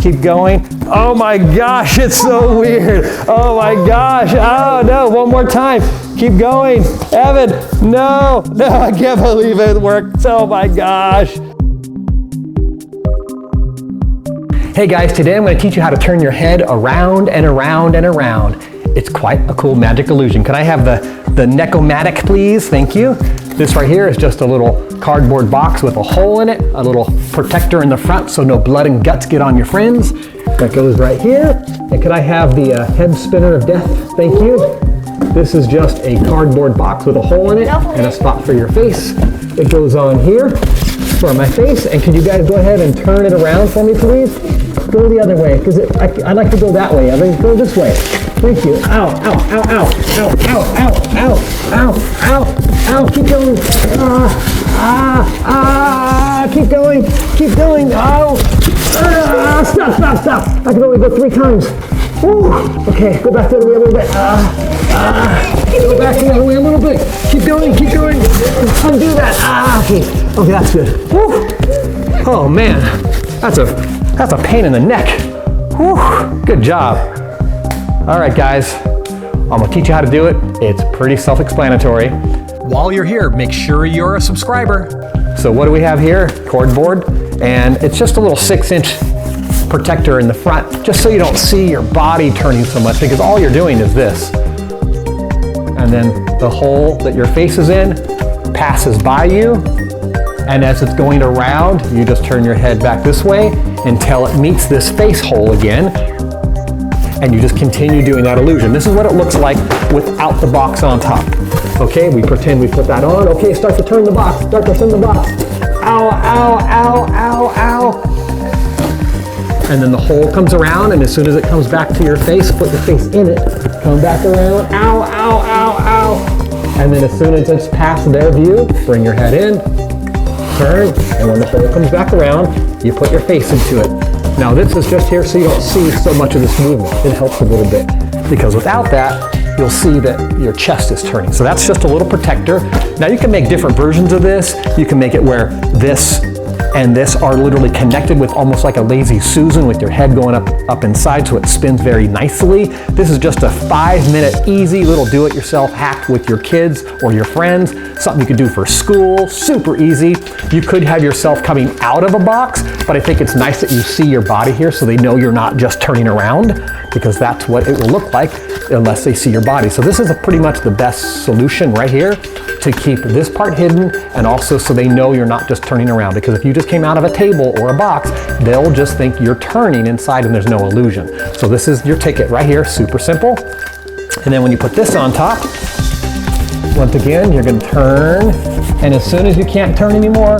Keep going. Oh my gosh, it's so weird. Oh my gosh. Oh no, one more time. Keep going. Evan, no, I can't believe it worked. Oh my gosh. Hey guys, today I'm going to teach you how to turn your head around and around and around. It's quite a cool magic illusion. Can I have the Neck-O-Matic, please? Thank you. This right here is just a little cardboard box with a hole in it, a little protector in the front so no blood and guts get on your friends. That goes right here. And could I have the head spinner of death? Thank you. This is just a cardboard box with a hole in it and a spot for your face. It goes on here for my face. And could you guys go ahead and turn it around for me, please? Go the other way, because I'd like to go that way. Evan, go this way. Thank you. Ow, ow, ow, ow, ow, ow, ow, ow, ow, ow. Keep going. Keep going. Keep going. Ow. Stop. I can only go 3 times. Woo. Okay, go back the other way a little bit. Go back the other way a little bit. Keep going. Undo that. Okay, that's good. Woo. Oh man, that's a pain in the neck. Woo. Good job. All right, guys, I'm gonna teach you how to do it. It's pretty self-explanatory. While you're here, make sure you're a subscriber. So what do we have here? Cardboard, and it's just a little 6-inch protector in the front, just so you don't see your body turning so much, because all you're doing is this. And then the hole that your face is in passes by you, and as it's going around, you just turn your head back this way until it meets this face hole again, and you just continue doing that illusion. This is what it looks like without the box on top. Okay, we pretend we put that on. Okay, start to turn the box. Ow, ow, ow, ow, ow. And then the hole comes around, and as soon as it comes back to your face, put your face in it, come back around, ow, ow, ow, ow. And then as soon as it's past their view, bring your head in, turn, and when the hole comes back around, you put your face into it. Now this is just here so you don't see so much of this movement. It helps a little bit, because without that, you'll see that your chest is turning. So that's just a little protector. Now you can make different versions of this. You can make it where this and this are literally connected with almost like a lazy Susan, with your head going up inside so it spins very nicely. This is just a 5-minute easy little do-it-yourself hack with your kids or your friends. Something you could do for school, super easy. You could have yourself coming out of a box, but I think it's nice that you see your body here so they know you're not just turning around, because that's what it will look like unless they see your body. So this is pretty much the best solution right here to keep this part hidden, and also so they know you're not just turning around, because if you just came out of a table or a box, they'll just think you're turning inside and there's no illusion. So this is your ticket right here, super simple. And then when you put this on top, once again, you're gonna turn, and as soon as you can't turn anymore,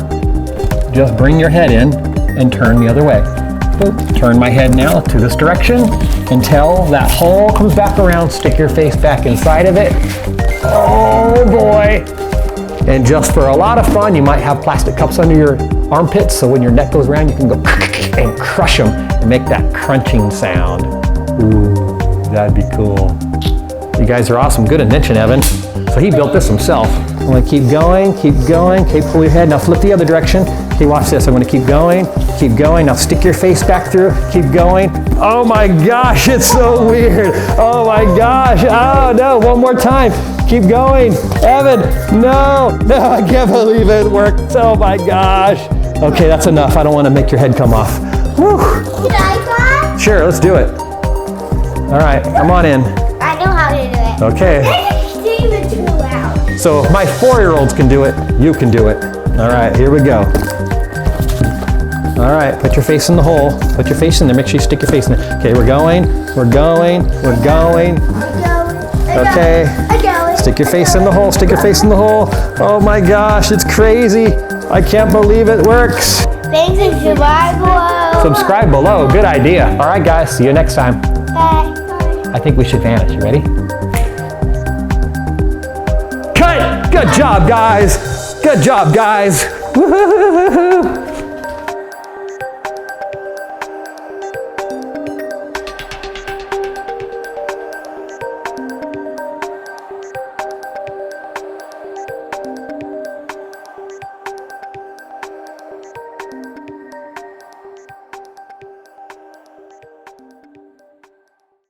just bring your head in and turn the other way. Boop. Turn my head now to this direction until that hole comes back around, stick your face back inside of it. Oh boy. And just for a lot of fun, you might have plastic cups under your armpits, so when your neck goes around, you can go and crush them and make that crunching sound. Ooh, that'd be cool. You guys are awesome. Good invention, Evan. So he built this himself. I'm gonna keep going. Okay, pull your head. Now flip the other direction. Okay, watch this. I'm gonna keep going. Now stick your face back through. Keep going. Oh my gosh, it's so weird. Oh my gosh. Oh no, one more time. Keep going. Evan, no, I can't believe it worked. Oh my gosh. Okay, that's enough. I don't want to make your head come off. Whew. Can I try? Sure, let's do it. All right, come on in. I know how to do it. Okay. It's too loud. So if my 4-year-olds can do it, you can do it. All right, here we go. All right, put your face in the hole. Put your face in there. Make sure you stick your face in there. Okay, we're going. Okay. Stick your face in the hole. Oh my gosh, it's crazy. I can't believe it works. Thanks and subscribe below. Subscribe below. Good idea. All right, guys. See you next time. Bye. I think we should vanish. You ready? Cut! Good job, guys. Woo-hoo-hoo-hoo.